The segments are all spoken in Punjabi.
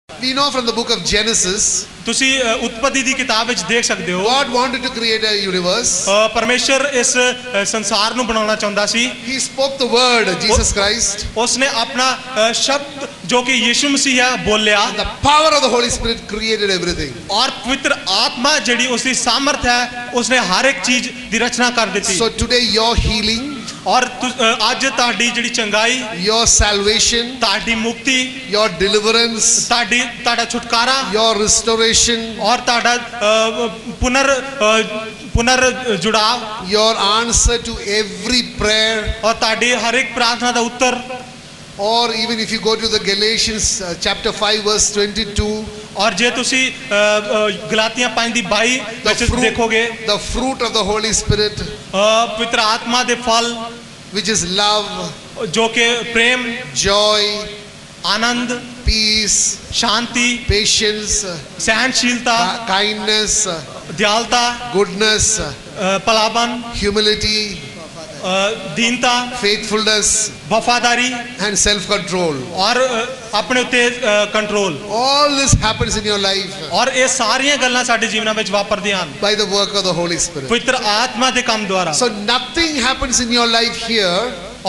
We know from the book of Genesis, ਤੁਸੀਂ ਉਤਪਤੀ ਦੀ ਕਿਤਾਬ ਵਿੱਚ ਦੇਖ ਸਕਦੇ ਹੋ God wanted to create a universe. ਪਰਮੇਸ਼ਰ ਇਸ ਸੰਸਾਰ ਨੂੰ ਬਣਾਉਣਾ ਚਾਹੁੰਦਾ ਸੀ। He spoke the word, Jesus Christ. ਉਸਨੇ ਆਪਣਾ ਸ਼ਬਦ ਜੋ ਕਿ ਯਿਸੂ ਮਸੀਹ ਹੈ ਬੋਲਿਆ। The power of the Holy Spirit created everything. ਔਰ ਪਵਿੱਤਰ ਆਤਮਾ ਜਿਹੜੀ ਉਸਦੀ ਸਾਮਰਥ ਹੈ ਉਸਨੇ ਹਰ ਇੱਕ ਚੀਜ਼ ਦੀ ਰਚਨਾ ਕਰ ਦਿੱਤੀ। So today your healing, ਔਰ ਅੱਜ ਤੁਹਾਡੀ ਜਿਹੜੀ ਚੰਗਾਈ, your salvation, ਤੁਹਾਡੀ ਮੁਕਤੀ, your deliverance, ਤੁਹਾਡਾ ਛੁਟਕਾਰਾ, your restoration, ਔਰ ਤੁਹਾਡਾ ਪੁਨਰ ਜੁੜਾਵ, your answer to every prayer, ਔਰ ਤੁਹਾਡੀ ਹਰ ਇੱਕ ਪ੍ਰਾਰਥਨਾ ਦਾ ਉੱਤਰ। or even if you go to the Galatians chapter 5 verse 22, और जे तुसी गलातियां 5:22 ਵਿੱਚ ਦੇਖੋਗੇ the fruit of the Holy Spirit, पवित्र आत्मा दे फल, which is love, जो के प्रेम, joy, आनंद, peace, शांति, patience, सहनशीलता, kindness, दयालुता, goodness, भलापन, humility, दीनता, faithfulness, वफादारी and self-control. और अपने उत्ते control. All this happens in your life और ये सारियां गल्लां साडे जीवना ਵਿੱਚ ਵਾਪਰਦੀਆਂ ਹਨ by the work of the Holy Spirit. पवित्र आत्मा ਦੇ ਕੰਮ ਦੁਆਰਾ। So nothing happens in your life here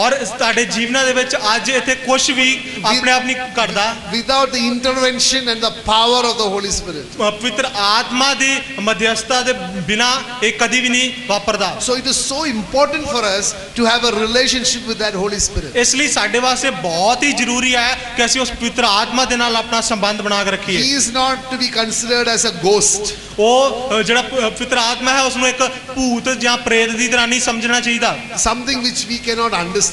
और ਤੁਹਾਡੇ ਜੀਵਨਾਂ ਦੇ ਵਿੱਚ ਅੱਜ ਇੱਥੇ ਕੁਝ ਵੀ ਆਪਣੇ ਆਪ ਨਹੀਂ ਘਟਦਾ without the intervention and the power of the Holy Spirit. ਪਵਿੱਤਰ ਆਤਮਾ ਦੀ ਮਧਿਅਸਥਤਾ ਦੇ ਬਿਨਾ ਇਹ ਕਦੀ ਵੀ ਨਹੀਂ ਵਾਪਰਦਾ। So it is so important for us to have a relationship with that Holy Spirit. ਇਸ ਲਈ ਸਾਡੇ ਵਾਸਤੇ ਬਹੁਤ ਹੀ ਜ਼ਰੂਰੀ ਹੈ ਕਿ ਅਸੀਂ ਉਸ ਪਵਿੱਤਰ ਆਤਮਾ ਦੇ ਨਾਲ ਆਪਣਾ ਸੰਬੰਧ ਬਣਾ ਕੇ ਰੱਖੀਏ। He is not to be considered as a ghost. ਉਹ ਜਿਹੜਾ ਪਵਿੱਤਰ ਆਤਮਾ ਹੈ ਉਸ ਨੂੰ ਇੱਕ ਭੂਤ ਜਾਂ ਪ੍ਰੇਤ ਦੀ ਤਰ੍ਹਾਂ ਨਹੀਂ ਸਮਝਣਾ ਚਾਹੀਦਾ। Something which we cannot understand.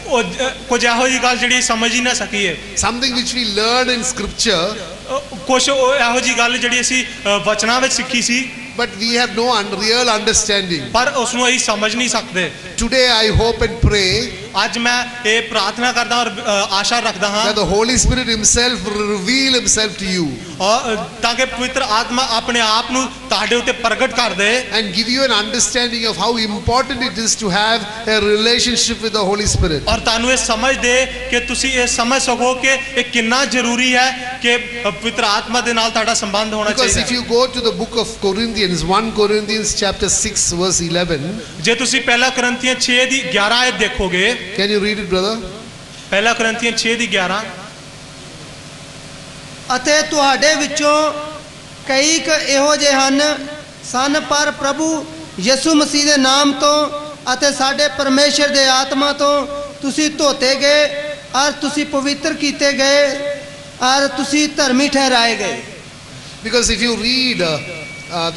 ਉਹ ਕੁਝ ਇਹੋ ਜਿਹੀ ਗੱਲ ਜਿਹੜੀ ਸਮਝ ਹੀ ਨਾ ਸਕੀਏ। Something which we learn in scripture, ਕੁਝ ਇਹੋ ਜਿਹੀ ਗੱਲ ਜਿਹੜੀ ਅਸੀਂ ਵਚਨਾਂ ਵਿੱਚ ਸਿੱਖੀ ਸੀ, but we have no real understanding. ਪਰ ਉਸ ਨੂੰ ਅਸੀਂ ਸਮਝ ਨਹੀਂ ਸਕਦੇ। Today I hope and pray ਅੱਜ ਮੈਂ ਇਹ ਪ੍ਰਾਰਥਨਾ ਕਰਦਾ ਔਰ ਆਸ਼ਾ ਰੱਖਦਾ ਹਾਂ that the Holy Spirit himself will reveal himself to you ਤਾਂ ਕਿ ਪਵਿੱਤਰ ਆਤਮਾ ਆਪਣੇ ਆਪ ਨੂੰ ਤੁਹਾਡੇ ਉੱਤੇ ਪ੍ਰਗਟ ਕਰ ਦੇ and give you an understanding of how important it is to have a relationship with the Holy Spirit. ਔਰ ਤੁਹਾਨੂੰ ਇਹ ਸਮਝ ਦੇ ਕਿ ਤੁਸੀਂ ਇਹ ਸਮਝ ਸਕੋ ਕਿ ਇਹ ਕਿੰਨਾ ਜ਼ਰੂਰੀ ਹੈ ਕਿ ਪਵਿੱਤਰ ਆਤਮਾ ਦੇ ਨਾਲ ਤੁਹਾਡਾ ਸੰਬੰਧ ਹੋਣਾ Because ਚਾਹੀਦਾ if you go to the book of Corinthians, 1 Corinthians chapter 6 verse 11, ਜੇ ਤੁਸੀਂ ਪਹਿਲਾ ਕੁਰਿੰਥੀਆਂ 6 ਦੀ 11 ਆਇਤ ਦੇਖੋਗੇ। can you read it, brother? ਪਹਿਲਾ ਕੁਰਿੰਥੀਆਂ 6 ਦੀ 11। ਅਤੇ ਤੁਹਾਡੇ ਵਿੱਚੋਂ ਕਈ ਇਹੋ ਜਿਹੇ ਸਨ ਪਰ ਪ੍ਰਭੂ ਯਿਸੂ ਮਸੀਹ ਦੇ ਨਾਮ ਤੋਂ ਅਤੇ ਸਾਡੇ ਪਰਮੇਸ਼ਰ ਦੇ ਆਤਮਾ ਤੋਂ ਤੁਸੀਂ ਧੋਤੇ ਗਏ ਔਰ ਤੁਸੀਂ ਪਵਿੱਤਰ ਕੀਤੇ ਗਏ ਔਰ ਤੁਸੀਂ ਧਰਮੀ ਠਹਿਰਾਏ ਗਏ। Because if you read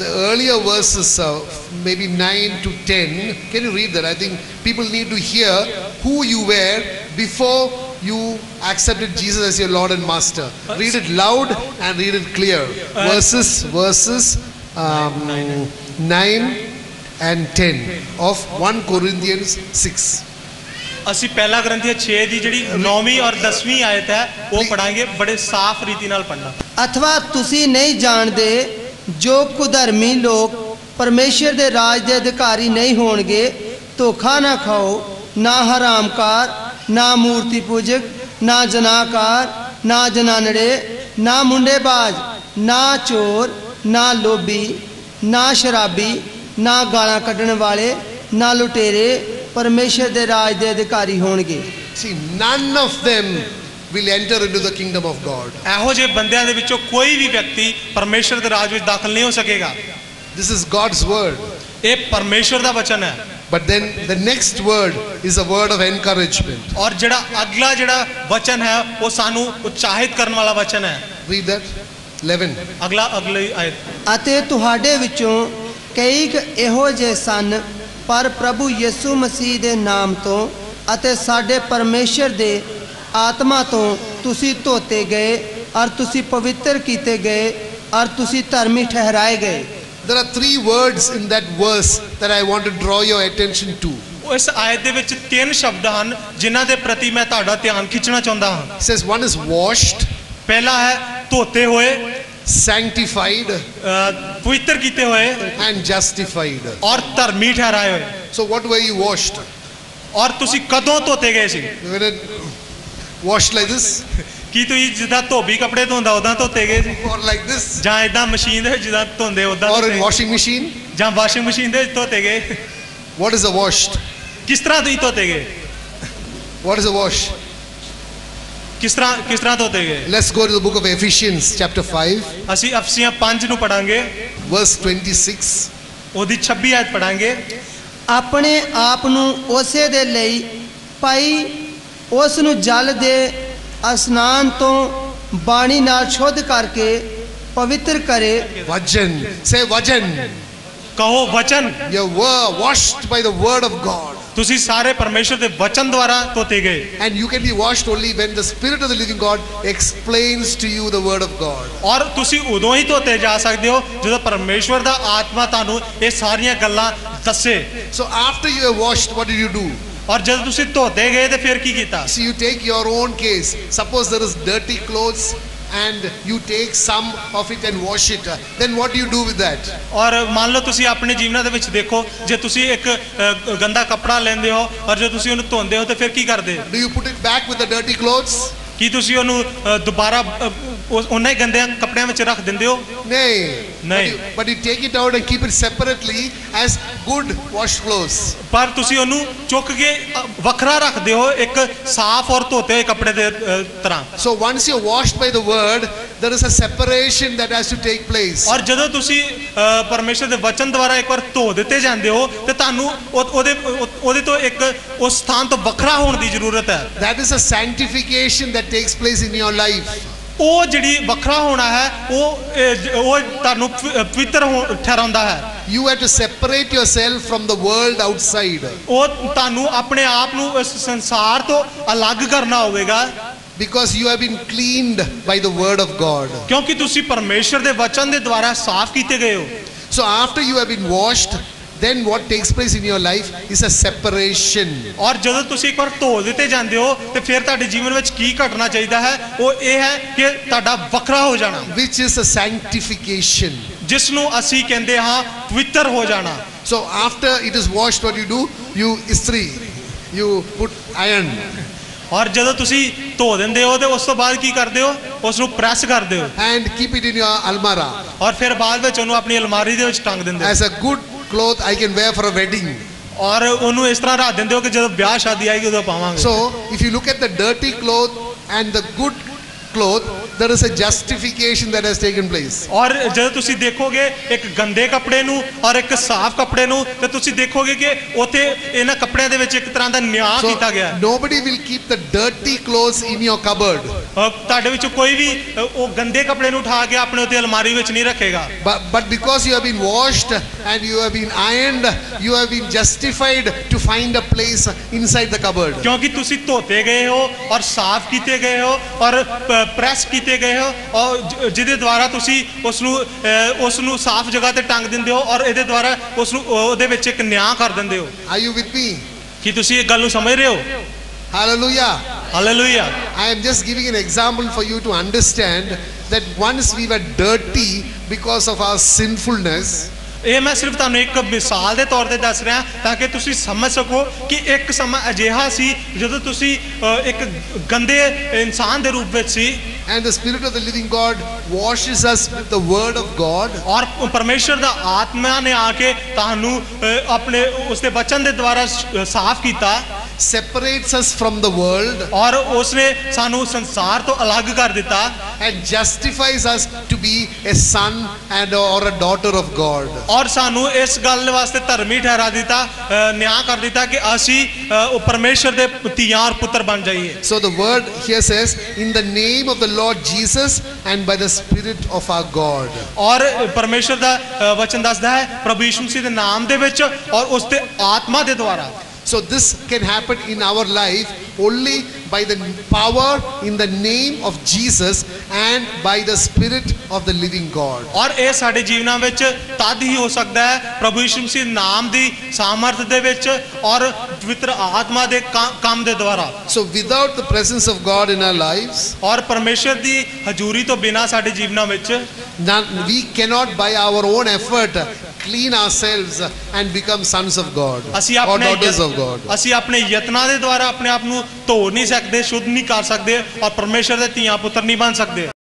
the earlier verses, maybe 9 to 10, can you read that? I think people need to hear who you were before you accepted Jesus as your Lord and Master. Read it loud and read it clear. Verses 9 and 10 of 1 Corinthians 6. ਅਸੀਂ ਪਹਿਲਾ ਕੁਰਿੰਥੀਆਂ 6 ਦੀ ਜਿਹੜੀ 9ਵੀਂ ਔਰ 10ਵੀਂ ਆਇਤ ਹੈ ਉਹ ਪੜਾਂਗੇ ਬੜੇ ਸਾਫ਼ ਰੀਤੀ ਨਾਲ ਪੜਨਾ। ਅਥਵਾ ਤੁਸੀਂ ਨਹੀਂ ਜਾਣਦੇ ਜੋ ਕੁਧਰਮੀ ਲੋਕ ਪਰਮੇਸ਼ਰ ਦੇ ਰਾਜ ਦੇ ਅਧਿਕਾਰੀ ਨਹੀਂ ਹੋਣਗੇ। ਧੋਖਾ ਨਾ ਖਾਓ, ਨਾ ਹਰਾਮਕਾਰ, ਨਾ ਮੂਰਤੀ ਪੂਜਕ, ਨਾ ਜਨਾਕਾਰ, ਨਾ ਜਨਾਨੜੇ, ਨਾ ਮੁੰਡੇਬਾਜ਼, ਨਾ ਚੋਰ, ਨਾ ਲੋਭੀ, ਨਾ ਸ਼ਰਾਬੀ, ਨਾ ਗਾਲਾਂ ਕੱਢਣ ਵਾਲੇ, ਨਾ ਲੁਟੇਰੇ ਪਰਮੇਸ਼ਰ ਦੇ ਰਾਜ ਦੇ ਅਧਿਕਾਰੀ ਹੋਣਗੇ। See, none of them will enter into the kingdom of God. ਇਹੋ ਜਿਹੇ ਬੰਦਿਆਂ ਦੇ ਵਿੱਚੋਂ ਕੋਈ ਵੀ ਵਿਅਕਤੀ ਪਰਮੇਸ਼ਰ ਦੇ ਰਾਜ ਵਿੱਚ ਦਾਖਲ ਨਹੀਂ ਹੋ ਸਕੇਗਾ। This is God's word. ਇਹ ਪਰਮੇਸ਼ਰ ਦਾ ਵਚਨ ਹੈ। But then the next word is a word of encouragement. ਔਰ ਜਿਹੜਾ ਅਗਲਾ ਜਿਹੜਾ ਵਚਨ ਹੈ ਉਹ ਸਾਨੂੰ ਉਤਸ਼ਾਹਿਤ ਕਰਨ ਵਾਲਾ ਵਚਨ ਹੈ। Read that. 11. ਅਗਲੀ ਆਇਤ। ਅਤੇ ਤੁਹਾਡੇ ਵਿੱਚੋਂ ਕਈ ਇਹੋ ਜਿਹੇ ਸਨ ਪਰ ਪ੍ਰਭੂ ਯਿਸੂ ਮਸੀਹ ਦੇ ਨਾਮ ਤੋਂ ਅਤੇ ਸਾਡੇ ਪਰਮੇਸ਼ਰ ਦੇ ਆਤਮਾ ਤੋਂ ਤੁਸੀਂ ਧੋਤੇ ਗਏ ਔਰ ਤੁਸੀਂ ਪਵਿੱਤਰ ਕੀਤੇ ਗਏ ਔਰ ਤੁਸੀਂ ਧਰਮੀ ਠਹਿਰਾਏ ਗਏ। There are 3 words in that verse that I want to draw your attention to. ਇਸ ਆਇਤ ਦੇ ਵਿੱਚ 3 ਸ਼ਬਦ ਹਨ ਜਿਨ੍ਹਾਂ ਦੇ ਪ੍ਰਤੀ ਮੈਂ ਤੁਹਾਡਾ ਧਿਆਨ ਖਿੱਚਣਾ ਚਾਹੁੰਦਾ ਹਾਂ। It says one is washed, ਪਹਿਲਾ ਹੈ ਧੋਤੇ ਹੋਏ, sanctified, ਪਵਿੱਤਰ ਕੀਤੇ ਹੋਏ and justified. ਔਰ ਧਰਮੀ ਠਹਿਰਾਏ ਹੋਏ। So what were you washed? ਔਰ ਤੁਸੀਂ ਕਦੋਂ ਧੋਤੇ ਗਏ ਸੀ? Washed like this? ਕੀ ਤੁਸੀਂ ਜਿੱਦਾਂ ਧੋਬੀ ਕੱਪੜੇ ਧੋਂਦਾ ਉਦਾਂ ਧੋਤੇ ਗਏ ਜੀ or like this ਜਾਂ ਇਦਾਂ ਮਸ਼ੀਨ ਦੇ ਵਿੱਚ ਜਿੱਦਾਂ ਧੋਂਦੇ ਉਦਾਂ or in washing machine? ਜਾਂ ਵਾਸ਼ਿੰਗ ਮਸ਼ੀਨ ਦੇ ਵਿੱਚ ਧੋਤੇ ਗਏ What is a washed? ਕਿਸ ਤਰ੍ਹਾਂ ਤੁਸੀਂ ਧੋਤੇ ਗਏ What is a wash? ਕਿਸ ਤਰ੍ਹਾਂ ਧੋਤੇ ਗਏ Let's go to the book of Ephesians chapter 5 ਅਸੀਂ ਅਫਸੀਆਂ 5 ਨੂੰ ਪੜਾਂਗੇ verse 26. ਉਹਦੀ 26 ਆਇਤ ਪੜਾਂਗੇ ਆਪਣੇ ਆਪ ਨੂੰ ਉਸੇ ਦੇ ਲਈ ਭਾਈ ਉਸ ਨੂੰ ਜਲ ਦੇ ਇਸ਼ਨਾਨ ਤੋਂ ਬਾਣੀ ਨਾਲ ਸ਼ੁੱਧ ਕਰਕੇ ਪਵਿੱਤਰ ਕਰੇ Vajan. Say Vajan. ਕਹੋ ਵਚਨ You were washed by the word of God. ਤੁਸੀਂ ਸਾਰੇ ਪਰਮੇਸ਼ਰ ਦੇ ਵਚਨ ਦੁਆਰਾ ਧੋਤੇ ਗਏ And you can be washed only when the Spirit of the living God explains to you the word of God. ਔਰ ਤੁਸੀਂ ਉਦੋਂ ਹੀ ਧੋਤੇ ਜਾ ਸਕਦੇ ਹੋ ਜਦੋਂ ਪਰਮੇਸ਼ਵਰ ਦਾ ਆਤਮਾ ਤੁਹਾਨੂੰ ਇਹ ਸਾਰੀਆਂ ਗੱਲਾਂ ਦੱਸੇ So after you are washed, what did you do? ਔਰ ਜਦੋਂ ਤੁਸੀਂ ਧੋਤੇ ਗਏ ਤੇ ਫਿਰ ਕੀ ਕੀਤਾ See, you take your own case. Suppose there is dirty clothes and you take some of it and wash it. Then what do you do with that? ਔਰ ਮੰਨ ਲਓ ਤੁਸੀਂ ਆਪਣੇ ਜੀਵਨਾਂ ਦੇ ਵਿੱਚ ਦੇਖੋ ਜੇ ਤੁਸੀਂ ਇੱਕ ਗੰਦਾ ਕੱਪੜਾ ਲੈਂਦੇ ਹੋ ਔਰ ਜੇ ਤੁਸੀਂ ਉਹਨੂੰ ਧੋਂਦੇ ਹੋ ਤੇ ਫਿਰ ਕੀ ਕਰਦੇ Do you put it back with the dirty clothes? ਕੀ ਤੁਸੀਂ ਉਹਨੂੰ ਦੁਬਾਰਾ ਉਹਨਾਂ ਹੀ ਗੰਦੇ ਕੱਪੜਿਆਂ ਵਿੱਚ ਰੱਖ ਦਿੰਦੇ ਹੋ Nay. But you take it out and keep it separately as good washed clothes. ਪਰ ਤੁਸੀਂ ਉਹਨੂੰ ਚੁੱਕ ਕੇ ਵੱਖਰਾ ਰੱਖਦੇ ਹੋ ਇੱਕ ਸਾਫ਼ ਔਰ ਧੋਤੇ ਹੋਏ ਕੱਪੜੇ ਦੇ ਤਰ੍ਹਾਂ So once you're washed by the word, there is a separation that has to take place. ਔਰ ਜਦੋਂ ਤੁਸੀਂ ਪਰਮੇਸ਼ਰ ਦੇ ਵਚਨ ਦੁਆਰਾ ਇੱਕ ਵਾਰ ਧੋ ਦਿੱਤੇ ਜਾਂਦੇ ਹੋ ਤੇ ਤੁਹਾਨੂੰ ਉਹਦੇ ਤੋਂ ਇੱਕ ਉਸ ਸਥਾਨ ਤੋਂ ਵੱਖਰਾ ਹੋਣ ਦੀ ਜ਼ਰੂਰਤ ਹੈ That is a sanctification that takes place in your life. ਉਹ ਜਿਹੜੀ ਵੱਖਰਾ ਹੋਣਾ ਹੈ ਉਹ ਤੁਹਾਨੂੰ ਪਵਿੱਤਰ ਠਹਿਰਾਉਂਦਾ ਹੈ You have to separate yourself from the world outside. ਉਹ ਤੁਹਾਨੂੰ ਆਪਣੇ ਆਪ ਨੂੰ ਇਸ ਸੰਸਾਰ ਤੋਂ ਅਲੱਗ ਕਰਨਾ ਹੋਵੇਗਾ Because you have been cleaned by the word of God. ਕਿਉਂਕਿ ਤੁਸੀਂ ਪਰਮੇਸ਼ਰ ਦੇ ਵਚਨ ਦੇ ਦੁਆਰਾ ਸਾਫ਼ ਕੀਤੇ ਗਏ ਹੋ So after you have been washed, then what takes place in your life is a separation. ਔਰ ਜਦੋਂ ਤੁਸੀਂ ਇੱਕ ਵਾਰ ਧੋ ਦਿੱਤੇ ਜਾਂਦੇ ਹੋ ਤੇ ਫਿਰ ਤੁਹਾਡੇ ਜੀਵਨ ਵਿੱਚ ਕੀ ਘਟਣਾ ਚਾਹੀਦਾ ਹੈ ਉਹ ਇਹ ਹੈ ਕਿ ਤੁਹਾਡਾ ਵੱਖਰਾ ਹੋ ਜਾਣਾ Which is a sanctification. ਜਿਸ ਨੂੰ ਅਸੀਂ ਕਹਿੰਦੇ ਹਾਂ ਪਵਿੱਤਰ ਹੋ ਜਾਣਾ So after it is washed, what do? You istri. You put iron. ਔਰ ਜਦੋਂ ਤੁਸੀਂ ਧੋ ਦਿੰਦੇ ਹੋ ਤੇ ਉਸ ਤੋਂ ਬਾਅਦ ਕੀ ਕਰਦੇ ਹੋ ਉਸ ਨੂੰ ਪ੍ਰੈਸ ਕਰਦੇ ਹੋ And keep it in your almara. ਔਰ ਫਿਰ ਬਾਅਦ ਵਿੱਚ ਉਹਨੂੰ ਆਪਣੀ ਅਲਮਾਰੀ ਦੇ ਵਿੱਚ ਟੰਗ ਦਿੰਦੇ ਹੋ As a good cloth I can wear for a wedding. ਔਰ ਉਹਨੂੰ ਇਸ ਤਰ੍ਹਾਂ ਰੱਖ ਦਿੰਦੇ ਹੋ ਕਿ ਜਦੋਂ ਵਿਆਹ ਸ਼ਾਦੀ ਆਏਗੀ ਉਦੋਂ ਪਾਵਾਂਗੇ So if you look at the dirty cloth and the good cloth, there is a justification that has taken place. ਔਰ ਜਦੋਂ ਤੁਸੀਂ ਦੇਖੋਗੇ ਇੱਕ ਗੰਦੇ ਕੱਪੜੇ ਨੂੰ ਔਰ ਇੱਕ ਸਾਫ਼ ਕੱਪੜੇ ਨੂੰ ਤੇ ਤੁਸੀਂ ਦੇਖੋਗੇ ਕਿ ਉੱਥੇ ਇਹਨਾਂ ਕੱਪੜਿਆਂ ਦੇ ਵਿੱਚ ਇੱਕ ਤਰ੍ਹਾਂ ਦਾ ਨਿਆਂ So ਕੀਤਾ ਗਿਆ ਹੈ nobody will keep the dirty clothes in your cupboard. ਤੁਹਾਡੇ ਵਿੱਚੋਂ ਕੋਈ ਵੀ ਉਹ ਗੰਦੇ ਕੱਪੜੇ ਨੂੰ ਉਠਾ ਕੇ ਆਪਣੇ ਉੱਤੇ ਅਲਮਾਰੀ ਵਿੱਚ ਨਹੀਂ ਰੱਖੇਗਾ But because you have been washed and you have been ironed, you have been justified to find a place inside the cupboard. ਕਿਉਂਕਿ ਤੁਸੀਂ ਧੋਤੇ ਗਏ ਹੋ ਔਰ ਸਾਫ਼ ਕੀਤੇ ਗਏ ਹੋ ਔਰ ਪ੍ਰੈਸ ਕੀਤੇ ਗਏ ਹੋ ਔਰ ਜਿਹਦੇ ਦੁਆਰਾ ਤੁਸੀਂ ਉਸ ਨੂੰ ਸਾਫ਼ ਜਗ੍ਹਾ ਤੇ ਟੰਗ ਦਿੰਦੇ ਹੋ ਔਰ ਇਹਦੇ ਦੁਆਰਾ ਉਸ ਨੂੰ ਉਹਦੇ ਵਿੱਚ ਇੱਕ ਨਿਆਂ ਕਰ ਦਿੰਦੇ ਹੋ Are you with me? ਕੀ ਤੁਸੀਂ ਇਹ ਗੱਲ ਨੂੰ ਸਮਝ ਰਹੇ ਹੋ Hallelujah. Hallelujah I am just giving an example for you to understand that once we were dirty because of our sinfulness, ਇਹ ਮੈਂ ਸਿਰਫ ਤੁਹਾਨੂੰ ਇੱਕ ਮਿਸਾਲ ਦੇ ਤੌਰ ਤੇ ਦੱਸ ਰਿਹਾ ਤਾਂ ਕਿ ਤੁਸੀਂ ਸਮਝ ਸਕੋ ਕਿ ਇੱਕ ਸਮਾਂ ਅਜਿਹਾ ਸੀ ਜਦੋਂ ਤੁਸੀਂ ਇੱਕ ਗੰਦੇ ਇਨਸਾਨ ਦੇ ਰੂਪ ਵਿੱਚ ਸੀ and the Spirit of the living God washes us with the word of God. ਔਰ ਪਰਮੇਸ਼ਰ ਦਾ ਆਤਮਾ ਨੇ ਆ ਕੇ ਤੁਹਾਨੂੰ ਆਪਣੇ ਉਸ ਦੇ ਵਚਨ ਦੇ ਦੁਆਰਾ ਸਾਫ਼ ਕੀਤਾ separates us from the world ਔਰ ਉਸਨੇ ਸਾਨੂੰ ਸੰਸਾਰ ਤੋਂ ਅਲੱਗ ਕਰ ਦਿੱਤਾ and justifies us to be a son and or a daughter of God. ਔਰ ਸਾਨੂੰ ਇਸ ਗੱਲ ਵਾਸਤੇ ਧਰਮੀ ਠਹਿਰਾ ਦਿੱਤਾ ਨਿਆਂ ਕਰ ਦਿੱਤਾ ਕਿ ਅਸੀਂ ਪਰਮੇਸ਼ਰ ਦੇ ਧੀਆਂ ਔਰ ਪੁੱਤਰ ਬਣ ਜਾਈਏ So the word here says, in the name of the Lord Jesus and by the Spirit of our God. ਔਰ ਪਰਮੇਸ਼ਰ ਦਾ ਵਚਨ ਦੱਸਦਾ ਹੈ ਪ੍ਰਭੂ ਯਿਸੂ ਮਸੀਹ ਦੇ ਨਾਮ ਦੇ ਵਿੱਚ ਔਰ ਉਸ ਦੇ ਆਤਮਾ ਦੇ ਦੁਆਰਾ So this can happen in our life only by the power in the name of Jesus and by the Spirit of the living God. ਔਰ ਇਹ ਸਾਡੇ ਜੀਵਨਾਂ ਵਿੱਚ ਤਦ ਹੀ ਹੋ ਸਕਦਾ ਹੈ ਪ੍ਰਭੂ ਯਿਸੂ ਮਸੀਹ ਨਾਮ ਦੀ ਸਾਮਰਥ ਦੇ ਵਿੱਚ ਔਰ ਪਵਿੱਤਰ ਆਤਮਾ ਦੇ ਕੰਮ ਦੇ ਦੁਆਰਾ So without the presence of God in our lives, ਔਰ ਪਰਮੇਸ਼ਰ ਦੀ ਹਜ਼ੂਰੀ ਤੋਂ ਬਿਨਾਂ ਸਾਡੇ ਜੀਵਨਾਂ ਵਿੱਚ we cannot by our own effort clean ourselves and become sons of God ਅਸੀਂ or ਆਪਣੇ daughters of God. ਅਸੀਂ ਆਪਣੇ ਯਤਨਾਂ ਦੇ ਦੁਆਰਾ ਆਪਣੇ ਆਪ ਨੂੰ ਧੋ ਨਹੀਂ ਸਕਦੇ, ਸ਼ੁੱਧ ਨਹੀਂ ਕਰ ਸਕਦੇ ਔਰ ਪਰਮੇਸ਼ਰ ਦੇ ਧੀਆਂ ਪੁੱਤਰ ਨਹੀਂ ਬਣ ਸਕਦੇ।